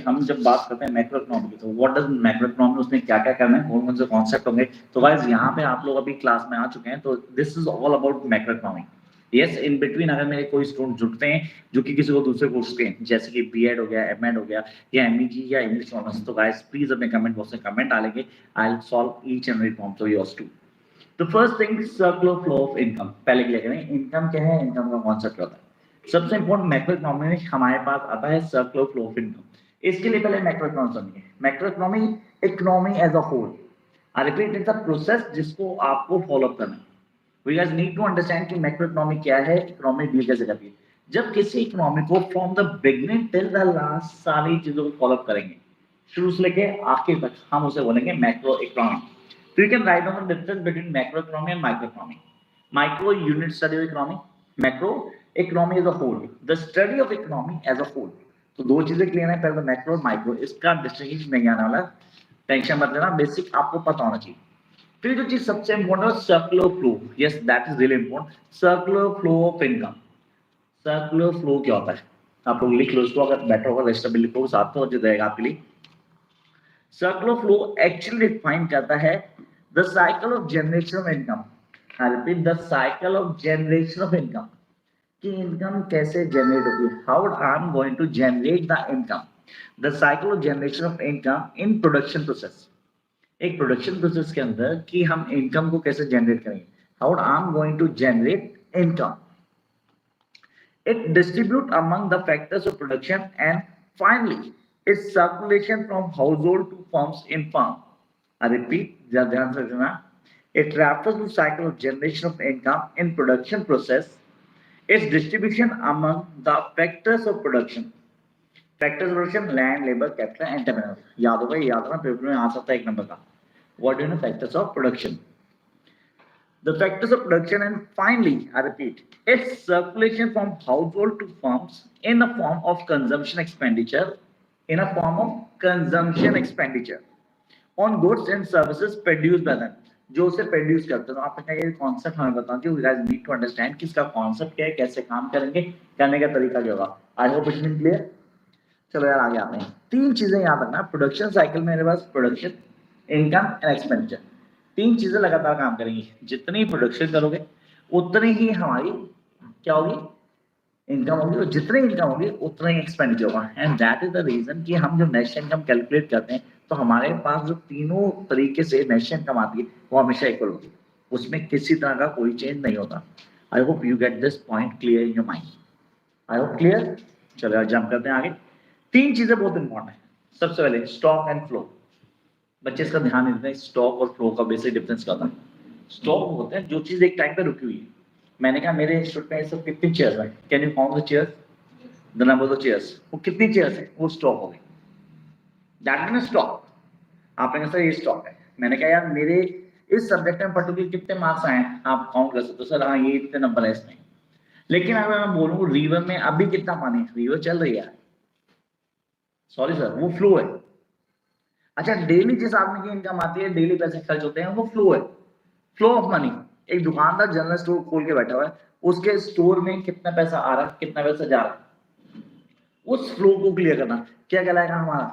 हम जब बात करते हैं मैक्रो इकोनॉमी की, तो व्हाट डज मैक्रो इकोनॉमी, उसमें क्या क्या करना है, कौन कौन से कॉन्सेप्ट होंगे। तो गाइस यहाँ पे आप लोग अभी क्लास में आ चुके हैं, तो this is all about macro economy. Yes, in between अगर मेरे कोई स्टूडेंट जुड़ते हैं जो कि किसी को दूसरे कोर्स के, जैसे कि बीएड हो गया, एमएड हो गया, या एमईजी या इंग्लिश ऑनर्स, तो गाइस प्लीज अपने कमेंट बॉक्स में कमेंट डालेंगे। I will solve each and every problem for yours too. तो first thing, circular flow of income. पहले क्लियर करें इनकम क्या है, इनकम का कॉन्सेप्ट क्या होता है। सबसे इंपॉर्टेंट मैक्रो इकोनॉमी में हमारे पास आता है सर्कुलर फ्लो ऑफ इनकम। इसके लिए पहले मैक्रो इकोनॉमी समझिए। Macro economy, economy as a whole, I repeat, it's a process जिसको आपको फॉलो अप करना है। We guys need to understand कि मैक्रो इकोनॉमी क्या है, इकोनॉमी डील कैसे करती है। जब किसी इकोनॉमी को from the beginning till the last सारी चीजों को फॉलो करेंगे, शुरू से लेके आखिर तक, हम उसे बोलेंगे मैक्रो इकोनॉमी। तो you can write down the difference between macro economy and micro economy. Micro unit study of economy, macro economy as a whole, the study of economy as a whole. तो दो चीजें clear है, पहले macro और micro, इसका distinguish नहीं आने वाला, टेंशन मत लेना, बेसिक आपको पता होना चाहिए। फिर जो चीज सबसे इंपॉर्टेंट है circular flow, yes that is really important, circular flow of income. Circular flow क्या होता है, आप लोग लिख लो इसको, अगर बेटर होगा रजिस्टर भी लिखो, साथ में हो जाएगा आपके लिए। सर्कुलर फ्लो एक्चुअली डिफाइन करता है the cycle of generation of income. I repeat, the cycle of generation of income, कि इनकम कैसे जनरेट होती है, how I am going to generate the income, the cycle of generation of income in production process. एक production process के अंदर कि हम income को कैसे जनरेट करेंगे, how I am going to generate income. It distribute among the factors of production, and finally its circulation from household to firms in farm. I repeat, ध्यान से सुनना। It refers to cycle of generation of income in production process, its distribution among the factors of production. Factors of production: land, labor, capital, and entrepreneur. याद होगा, याद होगा, paper में आ सकता है एक नंबर का। What do you know? Factors of production. The factors of production, and finally, I repeat, its circulation from household to firms in a form of consumption expenditure, in a form of consumption expenditure on goods and services produced by them, जो उसे produce करते हैं। तो आपने ये concept हमें बता दिया, you guys need to understand कि इसका कॉन्सेप्ट क्या है, कैसे काम करेंगे, करने का तरीका क्या होगा। I hope it mean clear. चलो यार आगे आते हैं। तीन चीजें याद रखना प्रोडक्शन साइकिल में, मेरे पास प्रोडक्शन, इनकम एंड एक्सपेंडिचर, तीन चीजें लगातार काम करेंगी। जितनी प्रोडक्शन करोगे उतनी ही हमारी क्या होगी, इनकम होगी, और जितनी इनकम होगी उतना ही एक्सपेंडिचर होगा। And that is the reason कि हम जब नेशनल इनकम कैलकुलेट करते हैं तो हमारे पास जो तीनों तरीके से नेशनल इनकम आती है वो हमेशा इक्वल होती है, उसमें किसी तरह का कोई चेंज नहीं होता। आई hope you get this point clear in your mind. I hope clear. चलो जंप करते हैं आगे। तीन चीजें बहुत इंपॉर्टेंट है। सबसे पहले स्टॉक एंड फ्लो। बच्चे इसका ध्यान नहीं देते, स्टॉक और फ्लो का बेसिक डिफरेंस क्या होता है। स्टॉक होते हैं जो चीज एक टाइम पे रुकी हुई है। मैंने कहा मेरे इंस्टीट्यूट में सब कितनी चेयर्स है, can you count the chairs, the number of chairs, वो कितनी चेयर्स है, वो स्टॉक हो गई, दैट मीन स्टॉक। आपने कहा सर ये स्टॉक है, मैंने कहा यार मेरे इस सब्जेक्ट में पर्टिकुलर कितने मार्क्स आए हैं, आप काउंट कर सकते हो, सर हाँ ये इतने नंबर है इसमें। लेकिन अगर मैं बोलूँ रिवर में अभी कितना पानी है, रिवर चल रही है, सॉरी सर वो फ्लो है। अच्छा डेली जिस आदमी की इनकम आती है, डेली पैसे खर्च होते हैं, वो फ्लो है, फ्लो ऑफ मनी। एक दुकानदार जनरल स्टोर खोल के बैठा हुआ है, उसके स्टोर में कितना पैसा आ रहा है, कितना पैसा जा रहा है, उस फ्लो को क्लियर करना क्या कहलाएगा हमारा,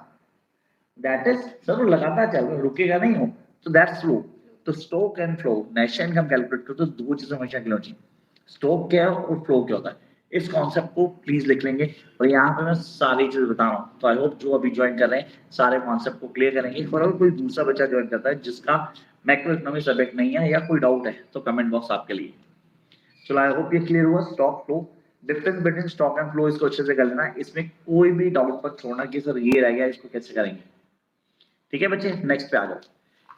दैट इज सर वो लगातार चल रहा है, रुकेगा नहीं हो, तो दैट्स फ्लो। तो stock and flow, national income calculate करो तो दो चीजें हमेशा क्लियर होनी चाहिए, स्टॉक क्या है और फ्लो क्या होता है। इस कॉन्सेप्ट को प्लीज लिख लेंगे, और यहाँ पे मैं सारी चीज बता रहा हूँ। तो आई होप जो अभी ज्वाइन कर रहे हैं सारे कॉन्सेप्ट को क्लियर करेंगे। और अगर कोई दूसरा बच्चा ज्वाइन करता है जिसका मैक्रो इकोनॉमिक सब्जेक्ट नहीं है या कोई डाउट है तो कमेंट बॉक्स आपके लिए। चलो आई होप ये क्लियर हुआ। Stock flow, difference between stock and flow, इसको अच्छे से कर लेना, इसमें कोई भी डाउट मत छोड़ना कि सर ये रह गया, इसको कैसे करेंगे। ठीक है बच्चे, नेक्स्ट पे आ जाओ।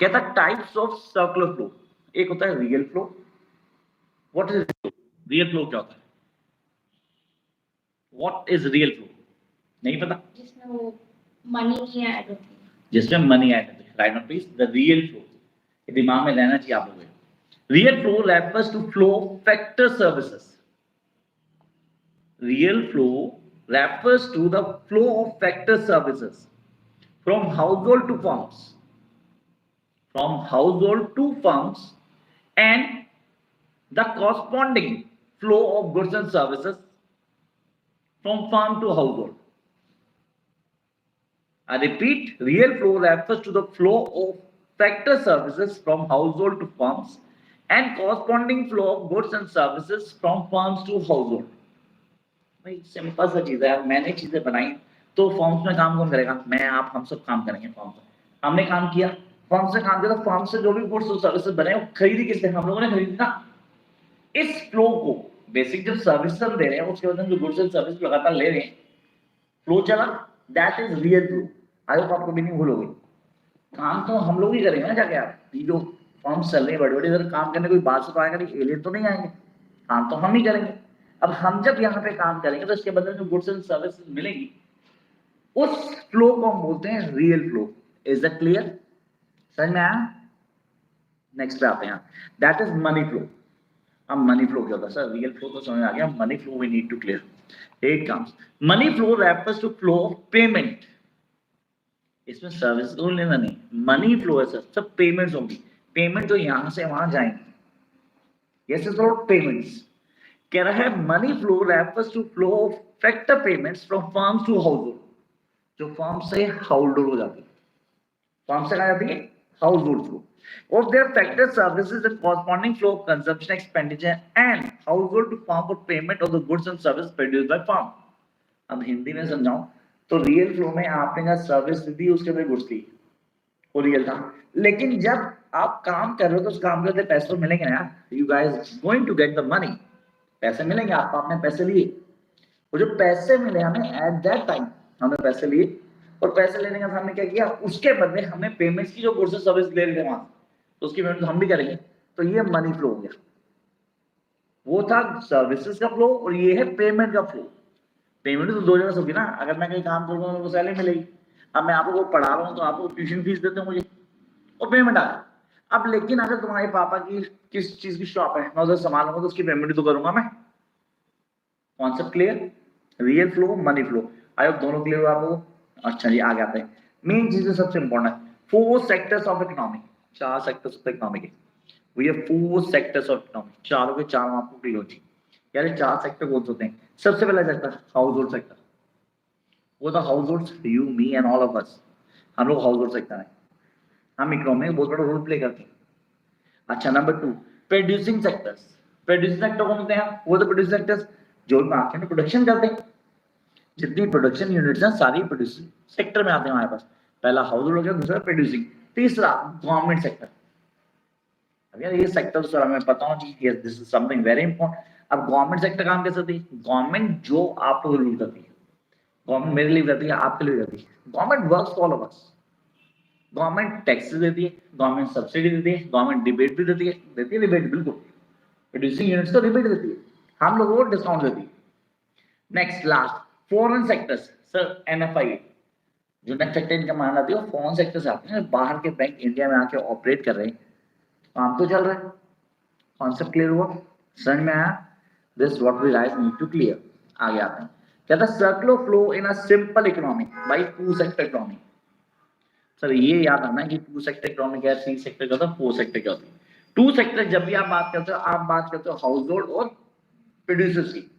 कहता टाइप्स ऑफ सर्कुलर फ्लो। एक होता है real flow. What is real flow, क्या होता है, व्हाट इज रियल फ्लो, नहीं पता, जिसमें वो मनी नहीं ऐड होती है, जिसमें मनी ऐड होती है, right not please, the real flow, ये दिमाग में रहना चाहिए आप लोगों को। Real flow refers to flow factor services. Real flow refers to the flow of factor services from household to firms, from household to firms, and the corresponding flow of goods and services from farm to household. I repeat, real flow refers to the flow of factor services from household to firms and corresponding flow of goods and services from firms to household. भाई simple सा चीज है यार, मैंने चीजें बनाई तो forms में काम कौन करेगा? मैं, आप, हम सब काम करेंगे फॉर्म में। हमने काम किया, फॉर्म से काम किया, तो फॉर्म से जो भी गुड्स और सर्विसेज बने वो खरीदी किसने? हम लोगों ने खरीदी ना। इस फ्लो को, बेसिक जब सर्विस हम दे रहे हैं उसके बाद हम जो गुड्स एंड सर्विस लगातार ले रहे हैं, फ्लो चला, that is real flow. I hope आपको मीनिंग भूल हो गई। काम तो हम लोग ही करेंगे ना जाके। आप ये जो फॉर्म चल रहे हैं बड़े बड़े, इधर काम करने कोई बाहर से तो आएगा नहीं, एलियन तो नहीं आएंगे, काम तो हम ही करेंगे। अब हम जब यहाँ पे काम करेंगे तो इसके बदले जो गुड्स एंड सर्विसेज मिलेगी, उस फ्लो को हम बोलते हैं real flow. Is that clear? समझ में आया? नेक्स्ट पे आते हैं, दैट इज मनी फ्लो। अब मनी फ्लो क्या होता है सर? रियल फ्लो तो समझ आ गया, money flow we need to clear. It comes, money flow refers to flow of payment. इसमें सर्विस को लेना नहीं, मनी फ्लो है सर, सब पेमेंट्स होंगी। पेमेंट जो यहां से वहां जाएंगी, यस इज अबाउट पेमेंट्स। कह रहा है money flow refers to flow of factor payments from firms to household. जो फर्म से हाउसहोल्ड हो जाती है, फर्म से कहा जाती है household flow of their factor services and corresponding flow of consumption expenditure and household to farm for payment of the goods and services produced by farm। अब हिंदी में समझाऊं तो रियल फ्लो में आपने जहाँ सर्विस दी उसके बाद गुड्स दी, वो रियल था। लेकिन जब आप काम कर रहे हो तो उस काम के बदले पैसे तो मिलेंगे ना। You guys going to get the money, पैसे मिलेंगे आपको, आपने पैसे लिए। वो जो पैसे मिले हमें एट दैट टाइम, हमने पैसे लिए और पैसे लेने का हमने क्या किया, उसके बदले हमने पेमेंट्स की जो गुड्स और सर्विस ले रहे थे वहां, तो उसकी पेमेंट हम भी करेंगे। तो ये मनी फ्लो हो गया। वो था सर्विसेज का फ्लो और ये है पेमेंट का फ्लो। पेमेंट तो दो जगह से होगी ना। अगर मैं कहीं काम करूंगा तो सैलरी मिलेगी। अब मैं आपको पढ़ा रहा हूँ तो आपको ट्यूशन फीस देते हो मुझे, और पेमेंट आ गई। अब लेकिन अगर तुम्हारे पापा की किस चीज की शॉप है, मैं उधर संभालूंगा तो उसकी पेमेंट तो करूंगा मैं। Concept clear? Real flow, money flow. I hope दोनों क्लियर हुआ आपको। अच्छा जी, आगे आते हैं। मेन चीजें सबसे इंपॉर्टेंट है, 4 sectors of economy. 4 sectors of economy के, we have 4 sectors of economy. चारों के चारों आपको क्लियर हो जी। यार 4 सेक्टर कौन से होते हैं? सबसे पहला सेक्टर हाउस होल्ड सेक्टर। वो तो house hold, you me and all of us, हम लोग हाउस होल्ड सेक्टर है। हम इकोनॉमी में बहुत बड़ा रोल प्ले करते हैं। अच्छा, number 2 producing sectors. Producing sector कौन होते हैं? वो तो प्रोड्यूसिंग सेक्टर्स जो मार्केट में प्रोडक्शन करते हैं। जितनी प्रोडक्शन यूनिट्स हैं सारी प्रोड्यूसिंग सेक्टर में आते हैं हमारे पास। पहला हाउस होल्ड हो गया, दूसरा प्रोड्यूसिंग, तीसरा गवर्नमेंट सेक्टर। अब यार ये सेक्टर तो सर हमें पता होना चाहिए, this is something very important. अब गवर्नमेंट सेक्टर काम कैसे होती है? गवर्नमेंट जो आप लोग रूल करती है, गवर्नमेंट मेरे लिए करती है, आपके लिए करती है। Government works for all of us. Government taxes देती है, गवर्नमेंट सब्सिडी देती है, गवर्नमेंट डिबेट भी देती है डिबेट बिल्कुल। प्रोड्यूसिंग यूनिट्स को डिबेट देती है, हम लोगों को डिस्काउंट देती है। Next last foreign sectors. Sir NFI जो नेक्स्ट सेक्टर इनकम मान आती है वो फॉरेन सेक्टर से आते हैं। बाहर के बैंक इंडिया में आके ऑपरेट कर रहे हैं, काम तो चल रहा है। कॉन्सेप्ट क्लियर हुआ? समझ में आया? This what we guys need to clear. आगे आते हैं, क्या था circular flow in a simple economy by 2 sector economy. Sir ये याद रखना है कि 2 सेक्टर इकोनॉमी क्या है, 3 सेक्टर क्या होता है, 4 सेक्टर क्या होती है। 2 सेक्टर जब भी आप बात करते हो, आप बात करते हो हाउस होल्ड और प्रोड्यूसर्स की।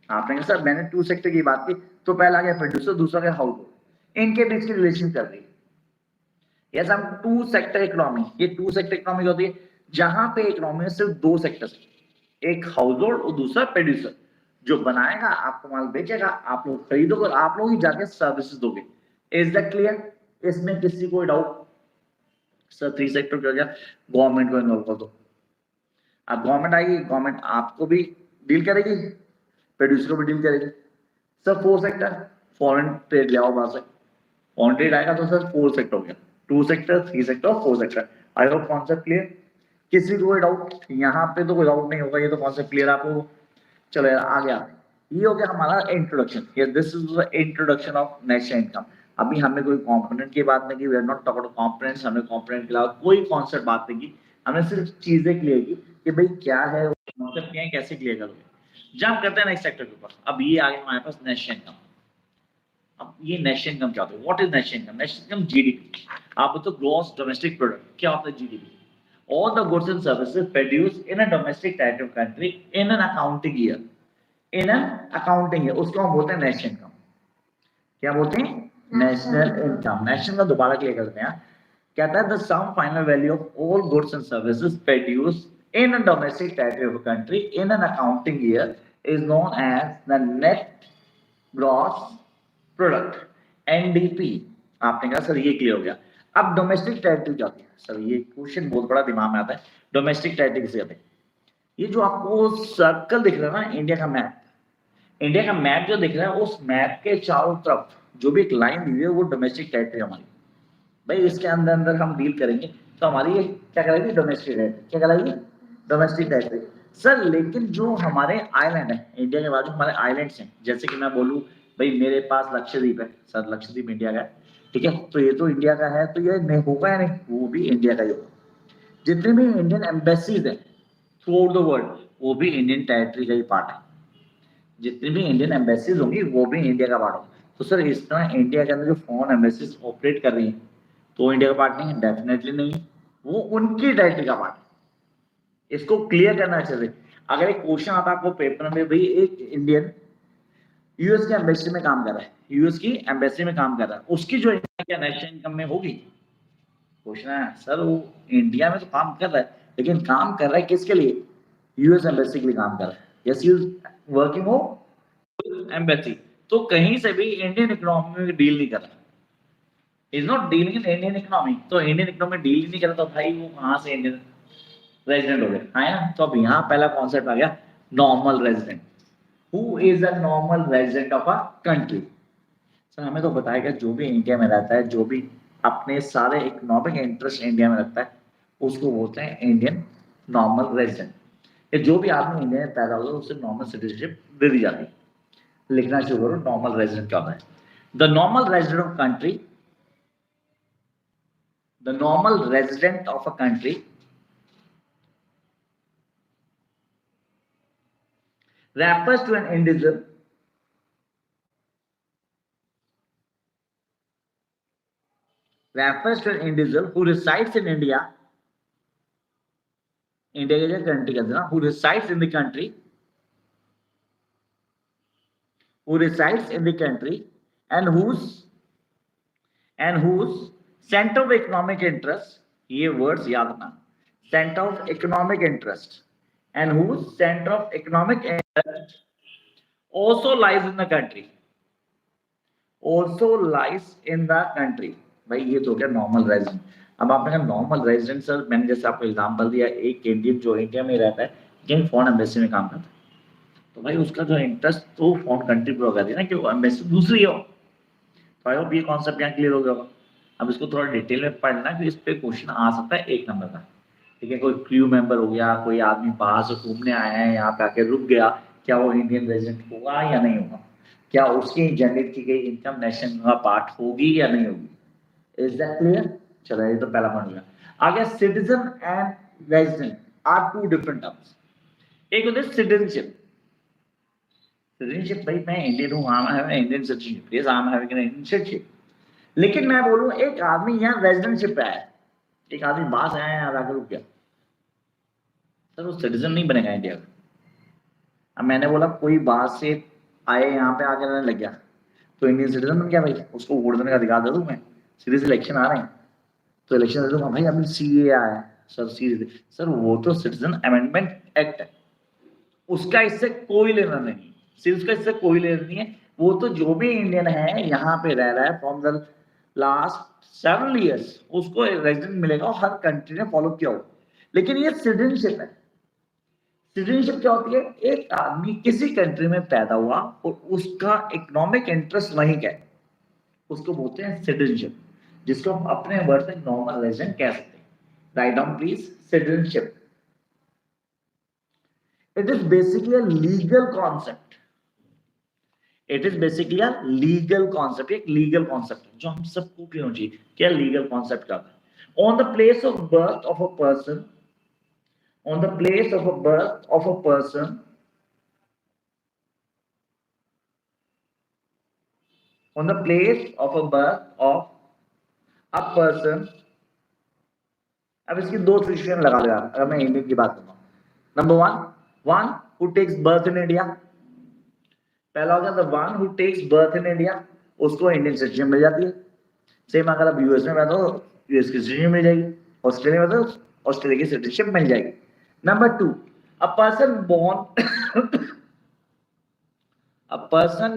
आपने कहा सर मैंने 2 सेक्टर की बात की, तो पहला गया प्रोड्यूसर, दूसरा गया हाउस होल्ड, इनके बीच की रिलेशन चल रही है। यस, हम 2 सेक्टर इकोनॉमी, ये 2 सेक्टर इकोनॉमी होती है जहां पे इकोनॉमी में सिर्फ 2 सेक्टर, एक हाउस होल्ड और दूसरा प्रोड्यूसर। जो बनाएगा आपको माल बेचेगा, आप लोग खरीदोगे और आप लोग ही जाके सर्विसेज दोगे। Is that clear? इसमें किसी को डाउट? सर 3 सेक्टर क्या हो गया? गवर्नमेंट को इन्वॉल्व कर दो। अब गवर्नमेंट आएगी, गवर्नमेंट आपको भी डील करेगी, प्रोड्यूसर को भी डील करेगी। सर 4 सेक्टर, फॉरेन ट्रेड ले आओ बाहर से, फॉरेन ट्रेड आएगा तो सर 4 सेक्टर हो गया। 2 sector, 3 sector, 4 sector. I hope concept clear. किसी को कोई डाउट? यहाँ पे तो कोई डाउट नहीं होगा, ये तो कॉन्सेप्ट क्लियर आपको। चलो यार आगे आते हैं। ये हो गया हमारा introduction. This is the introduction of national income. अभी हमने कोई कंपोनेंट की बात नहीं की, we are not talking about components. हमने कंपोनेंट के अलावा कोई कॉन्सेप्ट बात नहीं की, हमने सिर्फ चीजें क्लियर की कि भाई क्या है, कॉन्सेप्ट क्या है, कैसे क्लियर करोगे। जंप करते हैं नेक्स्ट सेक्टर के ऊपर। अब ये आ गया हमारे पास नेशनल इनकम। अब ये नेशनल इनकम क्या होता है? What is national income? National income GDP. आप बोलते हो ग्रॉस डोमेस्टिक प्रोडक्ट, क्या होता है GDP? All the goods and services produced in a domestic territory country in an accounting year, in an accounting year, उसको हम बोलते हैं नेशनल इनकम। क्या बोलते हैं? नेशनल इनकम, नेशनल का दोबारा क्लियर करते हैं। कहता है the sum final value of all goods and services produced in a domestic territory of a country in an accounting year is known as the net gross product, NDP. आपने कहा sir ये clear हो गया। अब domestic territory क्या होती है? Sir ये क्वेश्चन बहुत बड़ा दिमाग में आता है। डोमेस्टिक टेरिटरी किसे कहते हैं? ये जो आपको सर्कल दिख रहा है ना, इंडिया का मैप, इंडिया का मैप जो दिख रहा है, उस मैप के चारों तरफ जो भी एक लाइन दी हुई है वो डोमेस्टिक टेरिटरी हमारी। भाई इसके अंदर अंदर हम डील करेंगे तो हमारी ये क्या कहलाएगी? Domestic territory. क्या कहलाएगी? Domestic territory. सर लेकिन जो हमारे आइलैंड है, इंडिया के बाद जो हमारे आइलैंड्स हैं, जैसे कि मैं बोलूं भाई मेरे पास लक्षद्वीप है, सर लक्षद्वीप इंडिया का है, ठीक है, तो ये तो इंडिया का है, तो ये नहीं होगा या नहीं? वो भी इंडिया का ही होगा। जितने भी इंडियन एम्बेसीज है थ्रू आउट द वर्ल्ड, वो भी इंडियन टेरिटरी का ही पार्ट है। जितनी भी इंडियन एम्बेसीज होंगी वो भी इंडिया का पार्ट होगा। तो सर इस तरह इंडिया के अंदर जो फॉरेन एम्बेसीज ऑपरेट कर रही है तो इंडिया का पार्ट नहीं है? डेफिनेटली नहीं है, वो उनकी टेरिटरी का पार्ट है। इसको क्लियर करना अच्छे से। अगर एक क्वेश्चन आता है आपको पेपर में, भाई एक इंडियन यूएस के एम्बेसी में काम कर रहा है, यूएस की एम्बेसी में काम कर रहा है, उसकी जो इंडिया के नेशनल इनकम में होगी? क्वेश्चन है सर वो इंडिया में तो काम कर रहा है, लेकिन काम कर रहा है किसके लिए? यूएस एम्बेसी के लिए काम कर रहा है। यस यू वर्किंग हो एम्बेसी, तो कहीं से भी इंडियन इकोनॉमी में डील नहीं कर रहा, is not dealing in Indian economy. तो इंडियन इकोनॉमी में डील नहीं कर रहा तो भाई वो कहां से इंडियन रेजिडेंट हो गया? है ना? तो अब यहाँ पहला कॉन्सेप्ट आ गया, normal resident. Who is a normal resident of a country? Sir हमें तो बताएगा जो भी इंडिया में रहता है, जो भी अपने सारे इकोनॉमिक इंटरेस्ट इंडिया में रखता है, उसको बोलते हैं इंडियन नॉर्मल रेजिडेंट। ये जो भी आदमी इंडिया में पैदा होता है उसे नॉर्मल सिटीजनशिप दे दी जाती है। लिखना शुरू करो, नॉर्मल रेजिडेंट क्या होता है? The normal resident of country, the normal resident of a country refers to an individual who resides in India, India is a country, who resides in the country, and whose center of economic interest, ये words याद रखना, center of economic interest, and whose center of economic interest also lies in the country, भाई ये तो क्या normal resident. अब आपने कहा नॉर्मल रेजिडेंट, सर मैंने जैसे आपको एग्जांपल दिया, एक इंडियन जो इंडिया में रहता है लेकिन फॉरेन एम्बेसी में काम करता है, तो भाई उसका जो इंटरेस्ट तो फॉरेन कंट्री पर होगा ना, कि वो एम्बेसी दूसरी हो। तो आई होप ये कॉन्सेप्ट यहाँ क्लियर हो गया होगा। अब इसको थोड़ा डिटेल में पढ़ना कि इस पे क्वेश्चन आ सकता है 1 नंबर का। ठीक है, कोई क्रू मेंबर हो गया, कोई आदमी बाहर से घूमने आया है, यहाँ पे आके रुक गया, क्या वो इंडियन रेजिडेंट होगा या नहीं होगा? क्या उसकी जनरेट की गई इनकम नेशनल का पार्ट होगी या नहीं होगी? Is that clear? चलो ये तो पहला पॉइंट हो गया। आगे citizen and resident are two different terms. एक होते हैं सिटीजनशिप। सिटीजनशिप, भाई मैं इंडियन हूँ, I am Indian citizenship, yes I am having an Indian citizenship. लेकिन मैं बोलूं एक आदमी यहाँ रेजिडेंटशिप पे आया, एक आदमी बाहर से आया, यहाँ आकर रुक गया, सर वो सिटीजन नहीं बनेगा इंडिया का। अब मैंने बोला कोई बाहर से आए, यहाँ पे आके रहने लग गया, तो इंडियन सिटीजन बन गया भाई, उसको वोट देने का अधिकार दे दूं मैं? सीधे से इलेक्शन आ रहे हैं तो इलेक्शन दे दूंगा, भाई अभी सीए आया है, सर सीए, सर वो तो सिटीजन अमेंडमेंट एक्ट है, उसका इससे कोई लेना नहीं, सिर्फ उसका इससे कोई लेना नहीं है। वो तो जो भी इंडियन है यहाँ पे रह रहा है फ्रॉम द लास्ट 7 ईयर्स, उसको रेजिडेंट मिलेगा और हर कंट्री ने फॉलो किया हो। लेकिन ये सिटीजनशिप है। सिटीजनशिप क्या होती है? एक आदमी किसी कंट्री में पैदा हुआ और उसका इकोनॉमिक इंटरेस्ट वहीं का है, उसको बोलते हैं सिटीजनशिप, जिसको हम अपने वर्ड से नॉर्मल रेजिडेंट कह सकते हैं। Write down please, citizenship. It is basically a legal concept. It is basically a legal concept, एक लीगल कॉन्सेप्ट है जो हम सबको क्लियर होना चाहिए। क्या लीगल कॉन्सेप्ट क्या होता है? On the place of birth of a person, on the place of a birth of a person, on the place of a birth of a person। अब इसकी 2 सिचुएशन लगा लो यार, अगर मैं इंडियन की बात करता हूं। Number 1, one who takes birth in India, पहला हो गया the one who takes birth in India, उसको इंडियन सिटीजन मिल जाती है। सेम अगर आप यूएस में बैठो यूएस की सिटीजन मिल जाएगी, ऑस्ट्रेलिया में तो ऑस्ट्रेलिया की सिटीजनशिप मिल जाएगी। Number 2, a person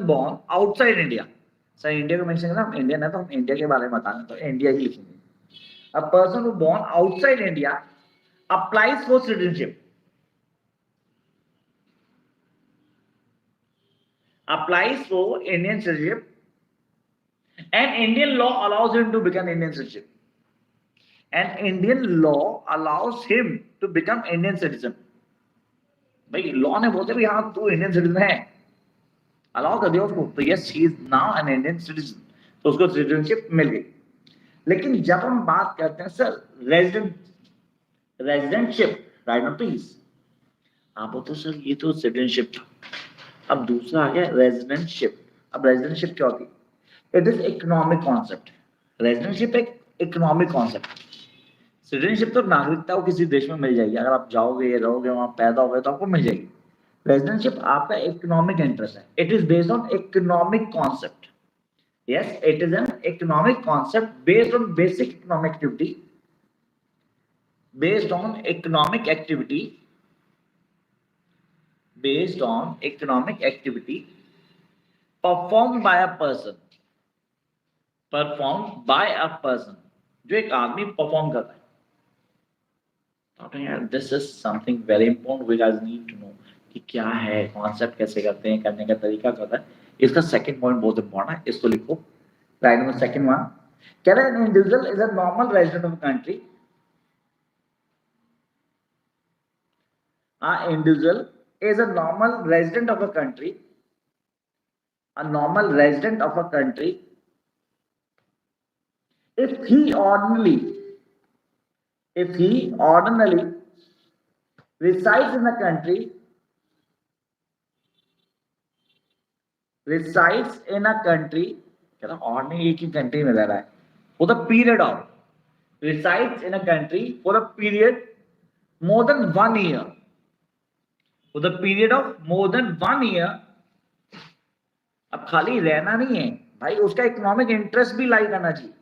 born outside India. Sir India को मेंशन करना, हम इंडियन है तो हम इंडिया के बारे में बताना, तो इंडिया ही लिखेंगे। A person born outside India applies for citizenship, applies for Indian citizenship and Indian law allows him to become Indian citizen. And Indian law allows him to become Indian citizen. भाई law ने बोलते भी हाँ तू Indian citizen है, allow कर दिया उसको, तो yes he is now an Indian citizen, तो उसको सिटीजनशिप मिल गई। लेकिन जब हम बात करते हैं sir residentship, right of peace, आप बोलते सर ये तो सिटीजनशिप था, अब दूसरा आ गया रेजिडेंटशिप। अब रेजिडेंटशिप क्या होती है? It is economic concept. Residentship एक इकोनॉमिक कॉन्सेप्ट। सिटीजनशिप तो नागरिकता को किसी देश में मिल जाएगी, अगर आप जाओगे रहोगे वहां पैदा हो गए तो आपको मिल जाएगी। रेजिडेंटशिप आपका इकोनॉमिक इंटरेस्ट है, it is based on economic concept. Yes, it is an economic concept based on basic economic activity, based on economic activity, based on economic activity performed by a person, performed by a person, जो एक आदमी perform करता है। This is something very important, we guys need to know कि क्या है, concept कैसे करते हैं, करने का तरीका क्या है। इसका सेकंड पॉइंट बहुत इंपॉर्टेंट है, इसको लिखो। राइट नंबर सेकंड वन, क्या है? An individual is a normal resident of country. An individual is a normal resident of a country, a normal resident of a country if he ordinarily resides in a country, क्या ordinarily एक ही country में रह रहा है for the period of, resides in a country for a period more than 1 year, for the period of more than 1 year। अब खाली रहना नहीं है भाई, उसका इकोनॉमिक इंटरेस्ट भी लाई करना चाहिए।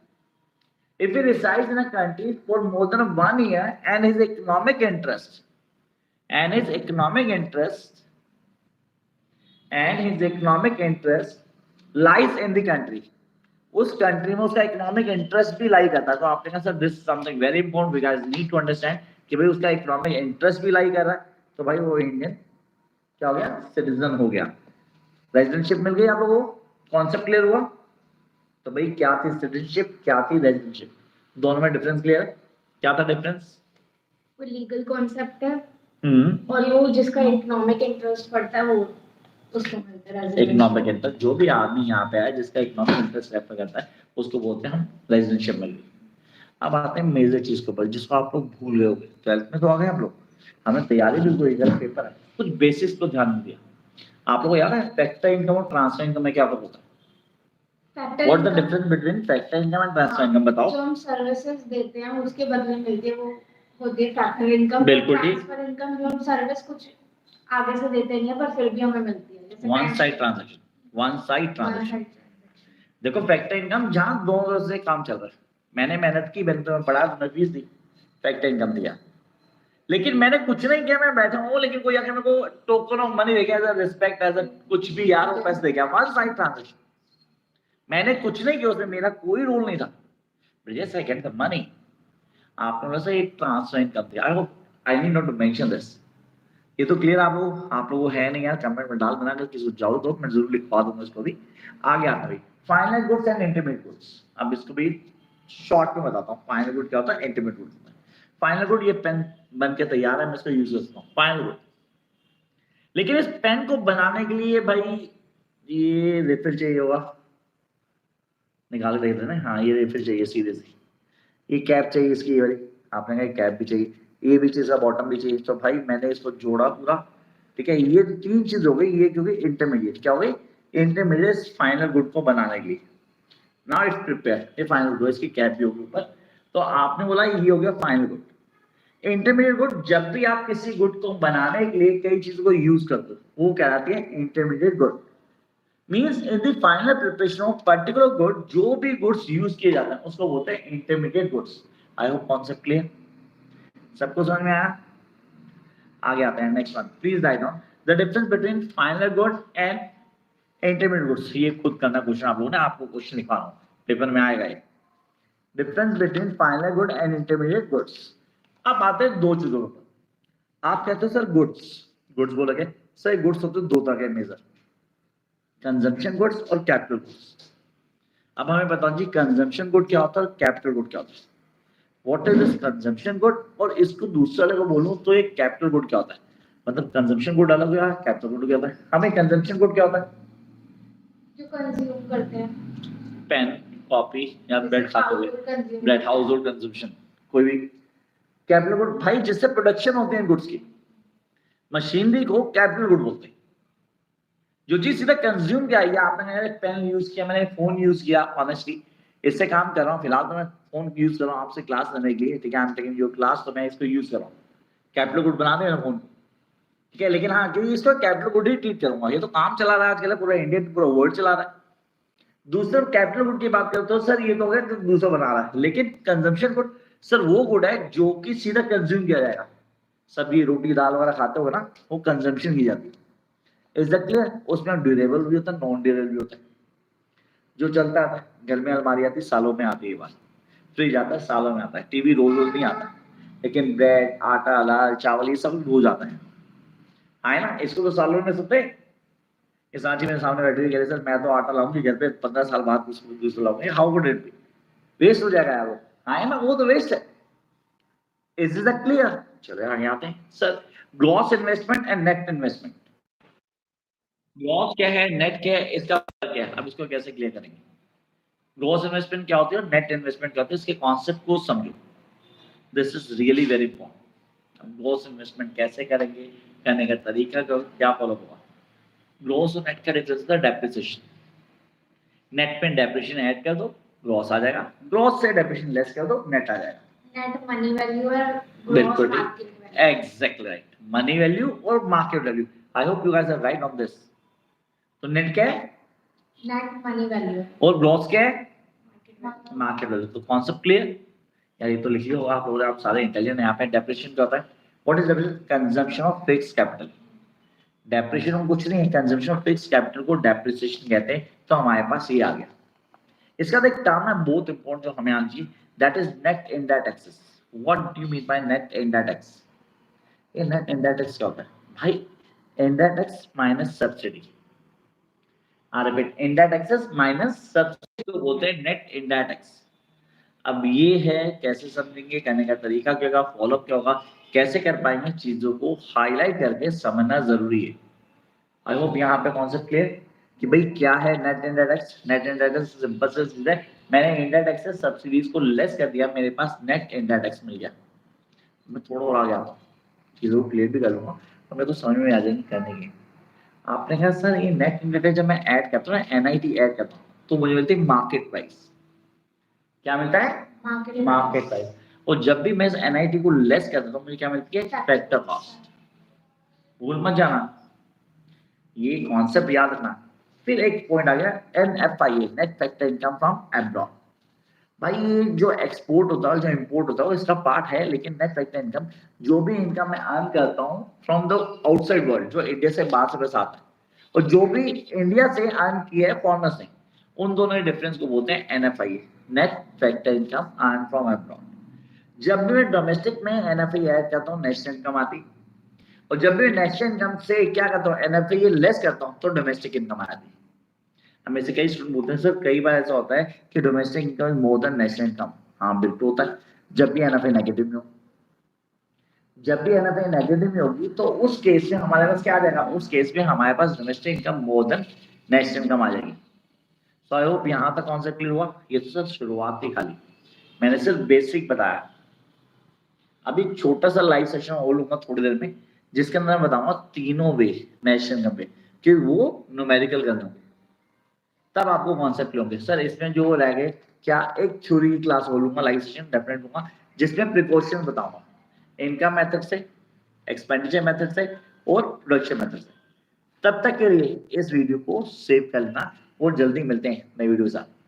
If he resides in a country for more than 1 year and his economic interest lies in the country, उस कंट्री में उसका इकोनॉमिक इंटरेस्ट भी लाई करता है, तो आपने कहा sir this something very important, we guys need to understand कि भाई उसका इकोनॉमिक इंटरेस्ट भी लाई कर रहा है, तो भाई वो इंडियन क्या हो गया? सिटीजन हो गया। रेजिडेंटशिप मिल गई आप लोगों को, कॉन्सेप्ट क्लियर हुआ? तो भाई क्या थी सिटीजनशिप, क्या थी रेजिडेंटशिप, दोनों में डिफरेंस क्लियर है? क्या था डिफरेंस? वो लीगल कॉन्सेप्ट है और वो जिसका इकोनॉमिक इंटरेस्ट पड़ता है वो उसको मिलता है रेजिडेंशिप। इकोनॉमिक इंटरेस्ट, जो भी आदमी यहाँ पे आया जिसका इकोनॉमिक इंटरेस्ट रेफर करता है उसको बोलते हैं हम रेजिडेंशिप मिल गई। अब आते हैं मेजर चीज के ऊपर जिसको आप लोग भूल गए होंगे, 12th में तो आ गए आप लोग, हमें तैयारी भी कोई एग्जाम पेपर है, कुछ बेसिक्स को ध्यान नहीं दिया। आप लोगों को याद है फैक्टर इनकम और ट्रांसफर इनकम में क्या फर्क होता है? What the difference between factor income and transfer income बताओ? जो हम सर्विसेज देते हैं उसके बदले मिलती है वो होती है फैक्टर इनकम। बिल्कुल ठीक। ट्रांसफर इनकम जो हम सर्विस कुछ आगे से देते नहीं है पर फिर भी हमें मिलती है, जैसे वन साइड ट्रांजैक्शन। देखो फैक्टर इनकम जहां दोनों तरफ से काम चल रहा है, मैंने मेहनत की, मैंने तुम्हें पढ़ा, तुमने फीस दी, फैक्टर इनकम दिया, लेकिन मैंने कुछ नहीं किया, मैं बैठा हूँ लेकिन कोई आके मेरे को टोकन ऑफ मनी देगा, as a respect, as a कुछ भी यार वो पैसे देगा, वन साइड ट्रांजैक्शन। मैंने कुछ नहीं किया, उसमें मेरा कोई रोल नहीं था, yes I get the money. आपने बोला सर एक ट्रांसफर इनकम थी, I need not to mention this. ये तो क्लियर आप लोग है नहीं यार, कमेंट में डाल देना, अगर किसी को जाओ तो मैं जरूर लिखवा दूंगा इसको भी। आगे आता है final goods and intermediate goods. अब इसको भी शॉर्ट में बताता हूँ, फाइनल गुड क्या होता है, इंटरमीडिएट गुड होता है। फाइनल गुड ये पेन बन के तैयार है, मैं इसको यूज करता हूँ फाइनल गुड। लेकिन इस पेन को बनाने के लिए भाई ये रिफिल चाहिए होगा, निकाल के देख रहे ना, हाँ ये रिफिल चाहिए सीधे से, ये कैप चाहिए इसकी, ये वाली आपने कहा कैप भी चाहिए, ये भी चीज का बॉटम भी चाहिए। तो भाई मैंने इसको जोड़ा पूरा, ठीक है, ये 3 चीज हो गई, ये क्योंकि इंटरमीडिएट क्या हो गई, इंटरमीडिएट फाइनल गुड को बनाने के लिए। नाउ इट्स प्रिपेयर, ये फाइनल गुड, इसकी कैप भी होगी ऊपर, तो आपने बोला ये हो गया फाइनल गुड। इंटरमीडिएट गुड, जब भी आप किसी गुड को बनाने के लिए कई चीजों को यूज करते हो वो कहलाती है intermediate good. Means in the final preparation of particular good, जो भी गुड्स यूज किए जाते हैं उसको बोलते हैं intermediate goods. I hope concept clear, सबको समझ में आया? आगे आते हैं next one, please right down the difference between final good and intermediate goods. ये खुद करना क्वेश्चन आप लोगों ने, आपको क्वेश्चन लिखवा रहा हूँ, पेपर में आएगा ये। Difference between final good and intermediate goods. अब आते हैं दो चीजों पर। आप कहते हो सर गुड्स, गुड्स बोलोगे सर, गुड्स होते हैं दो तरह के मेजर, कंजम्पशन गुड्स और कैपिटल गुड्स। अब हमें बताओ जी कंजम्पशन गुड क्या होता है, कैपिटल गुड क्या होता है? What is this consumption good, और इसको दूसरे वाले को बोलूं तो एक कैपिटल गुड क्या होता है? मतलब कंजम्पशन गुड अलग हुआ, कैपिटल गुड क्या होता है? हमें कंजम्पशन गुड क्या होता है? जो कंज्यूम करते हैं, पेन, कॉपी या ब्रेड खाते हुए, ब्रेड, हाउस होल्ड कंजम्पशन, कोई भी। कैपिटल गुड भाई जिससे प्रोडक्शन होते हैं गुड्स की, मशीनरी को कैपिटल गुड बोलते हैं। जो चीज सीधा कंज्यूम किया, या आपने पेन यूज किया, मैंने फोन यूज किया, ऑनेस्टली इससे काम कर रहा हूँ, फिलहाल तो मैं फोन यूज कर रहा हूँ आपसे क्लास लेने के लिए, ठीक है, I am taking your class, तो मैं इसको यूज कर रहा हूँ, कैपिटल गुड बना देना फोन, ठीक है। लेकिन हाँ, क्योंकि इसको कैपिटल गुड ही ट्रीट करूंगा, ये तो काम चला रहा है आजकल, पूरा इंडिया पूरा वर्ल्ड चला रहा है। दूसरा कैपिटल गुड की बात करते हो सर, ये तो हो गया जो दूसरा बना रहा है, लेकिन कंजम्पशन गुड सर वो गुड है जो कि सीधा कंज्यूम किया जाएगा। सब्जी रोटी दाल वगैरह खाते हो ना, वो कंजम्पशन की जाती है। Is that clear? उसमें ड्यूरेबल भी होता है, नॉन ड्यूरेबल भी होता है। जो चलता है, घर में अलमारी आती है सालों में आती है, बात फ्रिज आता है सालों में आता है, टीवी रोज रोज नहीं आता, लेकिन ब्रेड आटा दाल चावल ये सब रोज आता है ना, इसको तो सालों में सकते। इस सांची मेरे सामने बैठी हुई कह रही सर मैं तो आटा लाऊंगी घर पे 15 साल बाद उसको दूसरा लाऊंगी, how would it be? Waste हो जाएगा यार वो, है ना, वो तो वेस्ट है। Is it clear? चलो आगे आते हैं sir, gross investment and net investment. Gross क्या है, नेट क्या है, इसका फर्क क्या है, अब इसको कैसे क्लियर करेंगे? ग्रॉस इन्वेस्टमेंट क्या होती है और नेट इन्वेस्टमेंट क्या होती है, इसके कॉन्सेप्ट को समझो, this is really very important. Gross investment कैसे करेंगे, करने का तरीका क्या फॉलो होगा? ग्रॉस और नेट का डिफरेंस होता है डेप्रिसिएशन। नेट में डेप्रिसिएशन ऐड कर दो, ग्रॉस आ जाएगा, ग्रॉस से डेप्रिसिएशन लेस कर दो, नेट आ जाएगा। नेट मनी वैल्यू है, बिल्कुल एग्जैक्टली राइट, मनी वैल्यू और market value. I hope you guys are right on this. तो नेट क्या है? नेट मनी वैल्यू, और ग्रॉस क्या है? Market value. तो कॉन्सेप्ट क्लियर? यार ये तो लिखिए होगा आप लोग, आप सारे इंटेलिजेंट हैं। यहाँ पे डेप्रिसिएशन क्या होता है? What is depreciation? Consumption of fixed capital. Depreciation कुछ नहीं है, कंजम्पशन ऑफ फिक्स्ड कैपिटल को डेप्रिसिएशन कहते हैं। तो हमारे पास ये आ गया। इसका एक टर्म है बहुत इंपॉर्टेंट जो हमें आना चाहिए, that is net indirect taxes. What do you mean by net indirect tax? ये नेट इनडायरेक्ट टैक्स क्या होता है भाई? Indirect tax minus subsidy. I repeat, indirect taxes minus subsidy को बोलते हैं नेट इनडायरेक्ट टैक्स। अब ये है कैसे समझेंगे, करने का तरीका क्या होगा, फॉलो क्या होगा, कैसे कर पाएंगे, चीजों को हाईलाइट करके समझना जरूरी है। आई होप यहाँ पे कॉन्सेप्ट क्लियर कि भाई क्या है net indirect tax. Net indirect tax simple सा चीज है, मैंने इनडायरेक्ट टैक्स से सब्सिडीज को लेस कर दिया, मेरे पास नेट इनडायरेक्ट टैक्स मिल गया। मैं थोड़ा और आ गया चीजों को क्लियर भी कर लूंगा, तो मेरे को समझ में आ जाएगी करने की। आपने कहा सर ये नेट इनडायरेक्ट टैक्स जब मैं ऐड करता हूँ ना, एनआईटी ऐड करता हूँ, तो मुझे मिलती है मार्केट प्राइस। क्या मिलता है? Market price. और जब भी मैं इस एनआईटी को लेस कर देता हूँ, मुझे क्या मिलती है? Factor cost. भूल मत जाना, ये कॉन्सेप्ट याद रखना। फिर एक पॉइंट आ गया NFIA, net factor income from abroad. भाई ये जो एक्सपोर्ट होता है, जो इंपोर्ट होता है, इसका पार्ट है, लेकिन नेट फैक्टर इनकम जो भी इनकम मैं अर्न करता हूँ फ्रॉम द आउटसाइड वर्ल्ड, जो इंडिया से बाहर से पैसा आता है, और जो भी इंडिया से अर्न किया है फॉरेनर्स ने, उन दोनों के डिफरेंस को बोलते हैं NFIA, net factor income earn from abroad. जब भी मैं डोमेस्टिक में एनएफआई ऐड करता हूँ, नेशनल इनकम आती, और जब भी नेशनल इनकम से क्या करता हूँ, एनएफआई लेस करता हूँ, तो डोमेस्टिक इनकम आती। हमें से कई स्टूडेंट बोलते हैं सर कई बार ऐसा होता है कि domestic income is more than national income. हाँ बिल्कुल होता है, जब भी एनएफआई नेगेटिव में हो। जब भी एनएफआई नेगेटिव में होगी तो उस केस में हमारे पास क्या आ जाएगा? उस केस में हमारे पास domestic income more than national income आ जाएगी। सो आई होप यहाँ तक कॉन्सेप्ट क्लियर हुआ। ये तो सर शुरुआत थी खाली, मैंने सिर्फ बेसिक बताया। अभी छोटा सा लाइव सेशन और लूंगा थोड़ी देर में, जिसके अंदर मैं बताऊंगा तीनों वे नेशनल इनकम पे, कि वो न्यूमेरिकल करने होंगे, तब आपको कॉन्सेप्ट होंगे। सर इसमें जो रह गए, क्या एक थ्योरी की क्लास हो लूंगा, लाइव सेशन डेफिनेट लूंगा, जिसमें प्रिकॉशन बताऊंगा इनकम मेथड से, एक्सपेंडिचर मेथड से और प्रोडक्शन मेथड से। तब तक के लिए इस वीडियो को सेव कर लेना और जल्दी मिलते हैं नई वीडियो के साथ।